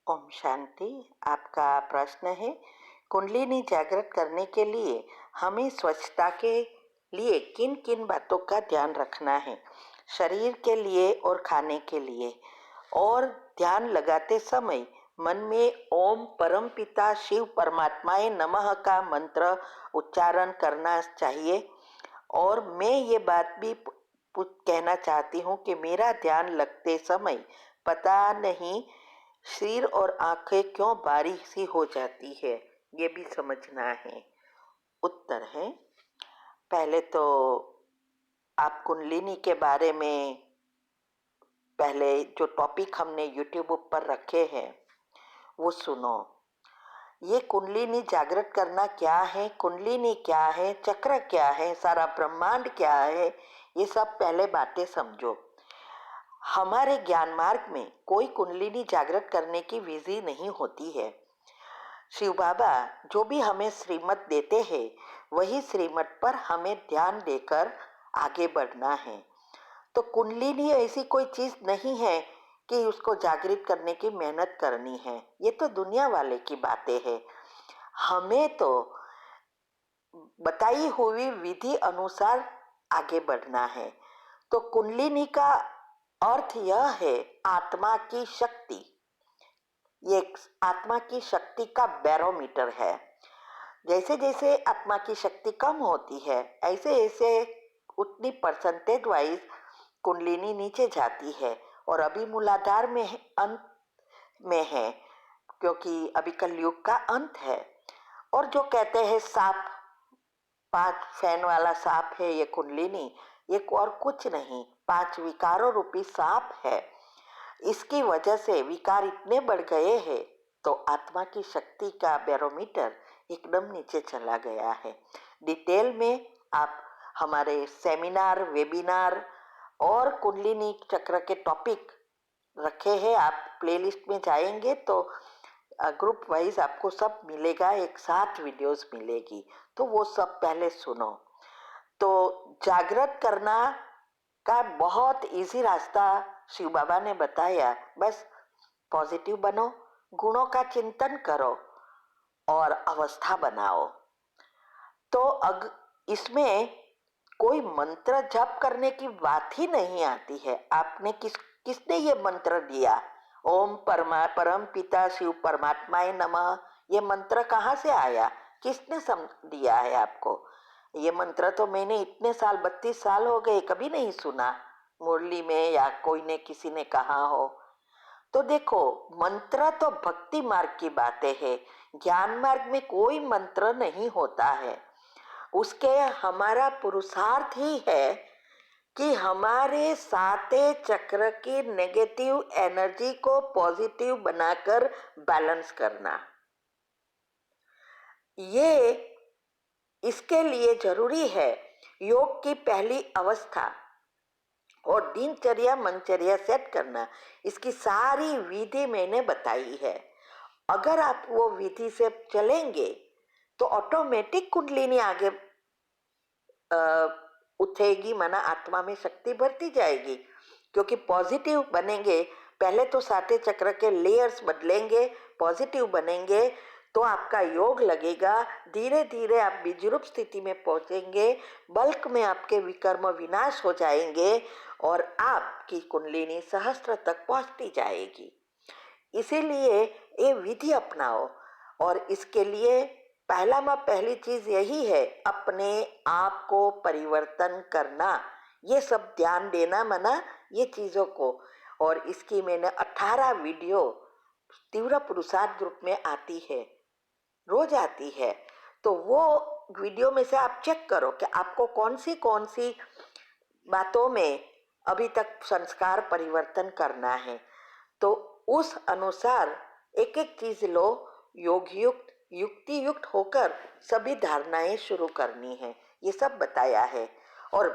ओम शांति। आपका प्रश्न है, कुंडलिनी जागृत करने के लिए हमें स्वच्छता के लिए किन किन बातों का ध्यान रखना है, शरीर के लिए और खाने के लिए। और ध्यान लगाते समय मन में ओम परम पिता शिव परमात्माए नमः का मंत्र उच्चारण करना चाहिए। और मैं ये बात भी कहना चाहती हूँ कि मेरा ध्यान लगते समय पता नहीं सिर और आंखें क्यों बारीक सी हो जाती है, ये भी समझना है। उत्तर है, पहले तो आप कुंडलिनी के बारे में पहले जो टॉपिक हमने यूट्यूब पर रखे हैं वो सुनो। ये कुंडलिनी जागृत करना क्या है, कुंडलिनी क्या है, चक्र क्या है, सारा ब्रह्मांड क्या है, ये सब पहले बातें समझो। हमारे ज्ञान मार्ग में कोई कुंडलिनी जागृत करने की विधि नहीं होती है। शिव बाबा जो भी हमें श्रीमत देते हैं वही श्रीमत पर हमें ध्यान देकर आगे बढ़ना है। तो कुंडलिनी ऐसी कोई चीज नहीं है कि उसको जागृत करने की मेहनत करनी है, ये तो दुनिया वाले की बातें हैं। हमें तो बताई हुई विधि अनुसार आगे बढ़ना है। तो कुंडलिनी का अर्थ यह है आत्मा की शक्ति। ये आत्मा की शक्ति का बैरोमीटर है। जैसे जैसे आत्मा की शक्ति कम होती है ऐसे ऐसे उतनी परसेंटेज वाइज कुंडलिनी नीचे जाती है और अभी मूलाधार में अंत में है, क्योंकि अभी कलयुग का अंत है। और जो कहते हैं सांप, 5 फैन वाला सांप है ये कुंडलिनी, ये और कुछ नहीं, 5 विकारों रूपी सांप है। इसकी वजह से विकार इतने बढ़ गए हैं तो आत्मा की शक्ति का बैरोमीटर एकदम नीचे चला गया है। डिटेल में आप हमारे सेमिनार, वेबिनार और कुंडलिनी चक्र के टॉपिक रखे हैं, आप प्लेलिस्ट में जाएंगे तो ग्रुप वाइज आपको सब मिलेगा, एक साथ वीडियोस मिलेगी, तो वो सब पहले सुनो। तो जागृत करना का बहुत इजी रास्ता शिव बाबा ने बताया, बस पॉजिटिव बनो, गुणों का चिंतन करो और अवस्था बनाओ। तो इसमें कोई मंत्र जप करने की बात ही नहीं आती है। आपने किसने ये मंत्र दिया, ओम परम पिता शिव परमात्माए नमः, ये मंत्र कहाँ से आया, किसने दिया है आपको? ये मंत्र तो मैंने इतने साल, 32 साल हो गए, कभी नहीं सुना मुरली में या कोई ने किसी ने कहा हो। तो देखो, मंत्र तो भक्ति मार्ग की बातें है, ज्ञान मार्ग में कोई मंत्र नहीं होता है। उसके हमारा पुरुषार्थ ही है कि हमारे साते चक्र की नेगेटिव एनर्जी को पॉजिटिव बनाकर बैलेंस करना। ये इसके लिए जरूरी है योग की पहली अवस्था और दिनचर्या मनचर्या सेट करना। इसकी सारी विधि मैंने बताई है। अगर आप वो विधि से चलेंगे तो ऑटोमेटिक कुंडलिनी आगे उठेगी, माना आत्मा में शक्ति बढ़ती जाएगी, क्योंकि पॉजिटिव बनेंगे। पहले तो साते चक्र के लेयर्स बदलेंगे, पॉजिटिव बनेंगे तो आपका योग लगेगा, धीरे धीरे आप बीजरूप स्थिति में पहुंचेंगे, बल्क में आपके विकर्म विनाश हो जाएंगे और आपकी कुंडलिनी सहस्त्र तक पहुंचती जाएगी। इसीलिए ये विधि अपनाओ। और इसके लिए पहली चीज यही है, अपने आप को परिवर्तन करना, ये सब ध्यान देना, मना ये चीजों को। और इसकी मैंने 18 वीडियो तीव्र पुरुषार्थ ग्रुप में आती है, रोज आती है। तो वो वीडियो में से आप चेक करो कि आपको कौन सी बातों में अभी तक संस्कार परिवर्तन करना है। तो उस अनुसार एक एक चीज लो, योग युक्त युक्ति युक्त होकर सभी धारणाएं शुरू करनी है, ये सब बताया है। और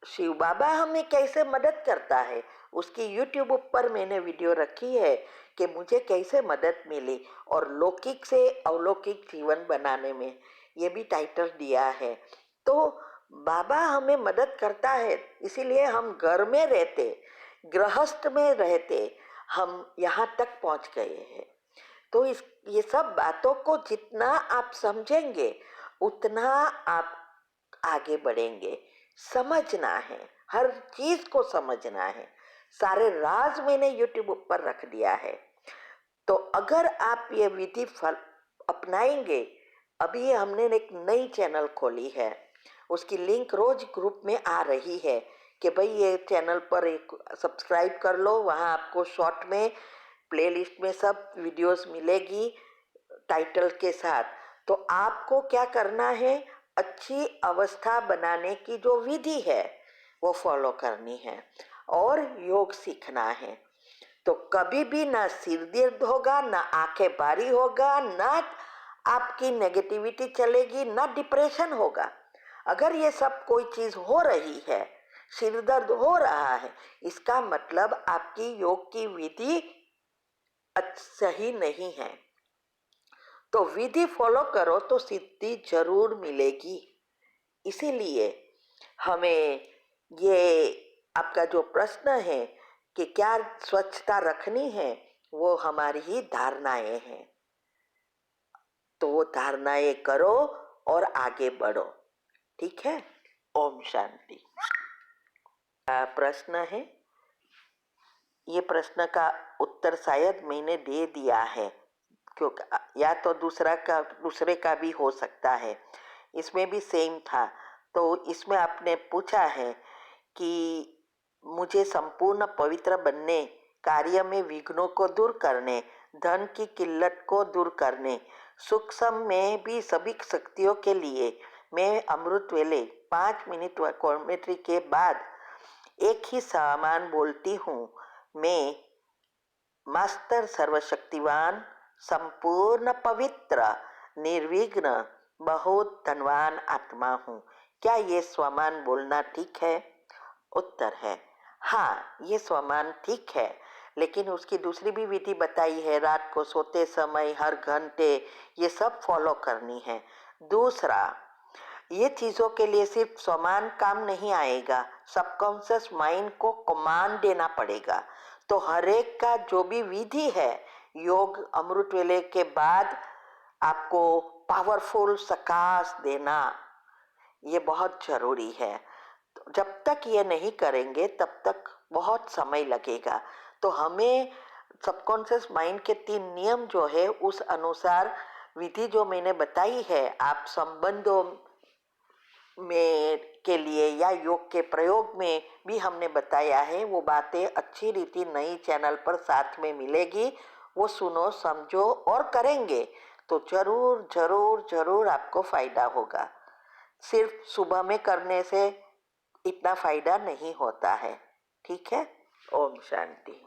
शिव बाबा हमें कैसे मदद करता है उसकी यूट्यूब पर मैंने वीडियो रखी है कि मुझे कैसे मदद मिली और लौकिक से अलौकिक जीवन बनाने में, ये भी टाइटल दिया है। तो बाबा हमें मदद करता है, इसीलिए हम घर में रहते, गृहस्थ में रहते हम यहाँ तक पहुँच गए हैं। तो ये सब बातों को जितना आप समझेंगे उतना आप आगे बढ़ेंगे। समझना है, हर चीज को समझना है। सारे राज मैंने यूट्यूब पर रख दिया है। तो अगर आप ये विधि अपनाएंगे, अभी हमने एक नई चैनल खोली है, उसकी लिंक रोज ग्रुप में आ रही है कि भाई ये चैनल पर एक सब्सक्राइब कर लो, वहाँ आपको शॉर्ट में प्लेलिस्ट में सब वीडियोस मिलेगी टाइटल के साथ। तो आपको क्या करना है, अच्छी अवस्था बनाने की जो विधि है वो फॉलो करनी है और योग सीखना है। तो कभी भी ना सिर दर्द होगा, ना आंखें भारी होगा, ना आपकी नेगेटिविटी चलेगी, ना डिप्रेशन होगा। अगर ये सब कोई चीज हो रही है, सिर दर्द हो रहा है, इसका मतलब आपकी योग की विधि सही नहीं है। तो विधि फॉलो करो तो सिद्धि जरूर मिलेगी। इसीलिए हमें ये आपका जो प्रश्न है कि क्या स्वच्छता रखनी है, वो हमारी ही धारणाएं हैं। तो वो धारणाएं करो और आगे बढ़ो। ठीक है। ओम शांति। प्रश्न है, ये प्रश्न का उत्तर शायद मैंने दे दिया है, क्योंकि या तो दूसरे का भी हो सकता है। इसमें भी सेम था। तो इसमें आपने पूछा है कि मुझे संपूर्ण पवित्र बनने, कार्य में विघ्नों को दूर करने, धन की किल्लत को दूर करने, सूक्ष्म में भी सभी शक्तियों के लिए मैं अमृत वेले 5 मिनट कॉमेंट्री के बाद एक ही सामान बोलती हूँ। मैं मास्टर सर्वशक्तिवान, संपूर्ण पवित्र, निर्विघ्न, बहुत धनवान आत्मा हूँ। क्या ये स्वमान बोलना ठीक है? उत्तर है हाँ, ये स्वमान ठीक है, लेकिन उसकी दूसरी भी विधि बताई है। रात को सोते समय हर घंटे ये सब फॉलो करनी है। दूसरा, ये चीजों के लिए सिर्फ स्वमान काम नहीं आएगा, सबकॉन्शियस माइंड को कमांड देना पड़ेगा। तो हर एक का जो भी विधि है, योग अमृत वेले के बाद आपको पावरफुल सकाश देना, ये बहुत जरूरी है। तो जब तक ये नहीं करेंगे तब तक बहुत समय लगेगा। तो हमें सबकॉन्शियस माइंड के 3 नियम जो है उस अनुसार विधि जो मैंने बताई है, आप संबंधों में के लिए या योग के प्रयोग में भी हमने बताया है, वो बातें अच्छी रीति नई चैनल पर साथ में मिलेगी। वो सुनो, समझो और करेंगे तो जरूर जरूर जरूर आपको फायदा होगा। सिर्फ सुबह में करने से इतना फायदा नहीं होता है। ठीक है। Om Shanti.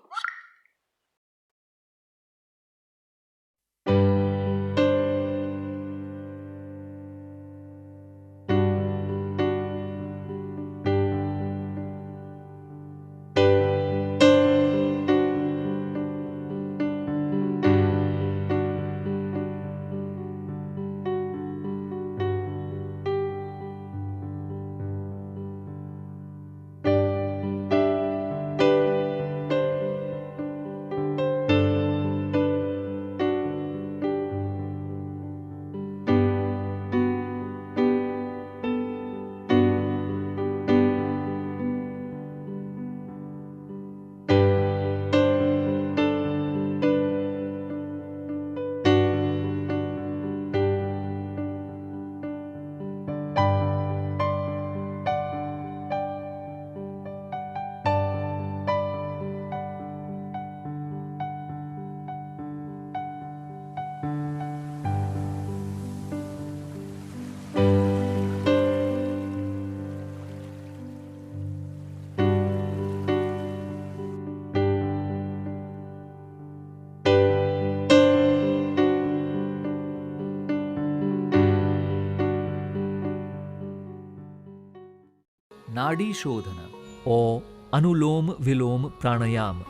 Nadi Shodhana or Anulom Vilom Pranayama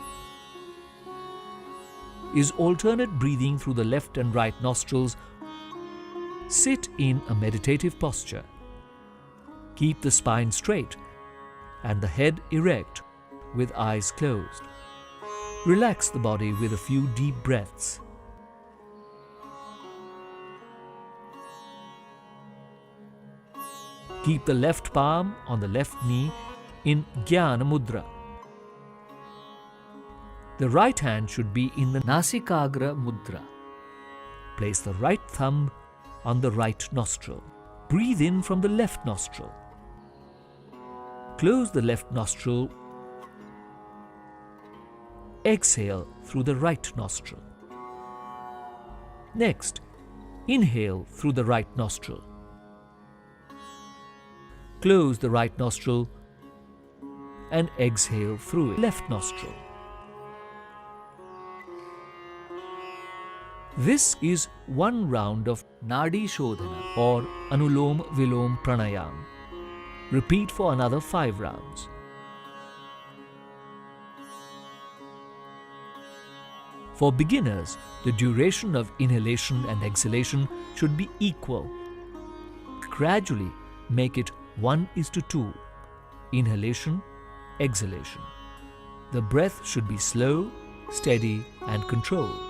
is alternate breathing through the left and right nostrils. Sit in a meditative posture. Keep the spine straight and the head erect with eyes closed. Relax the body with a few deep breaths. Keep the left palm on the left knee in Jnana Mudra. The right hand should be in the Nasikagra Mudra. Place the right thumb on the right nostril. Breathe in from the left nostril. Close the left nostril. Exhale through the right nostril. Next, inhale through the right nostril. Close the right nostril and exhale through the left nostril. This is one round of Nadi Shodhana or Anulom Vilom Pranayam. Repeat for another 5 rounds. For beginners, the duration of inhalation and exhalation should be equal. Gradually make it 1:2. Inhalation, exhalation. The breath should be slow, steady and controlled.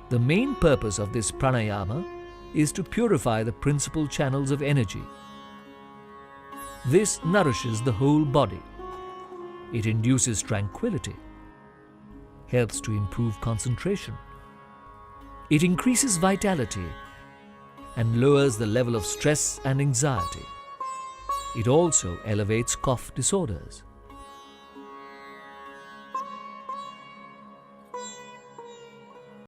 The main purpose of this pranayama is to purify the principal channels of energy. This nourishes the whole body. It induces tranquility, helps to improve concentration. It increases vitality and lowers the level of stress and anxiety. It also elevates cough disorders.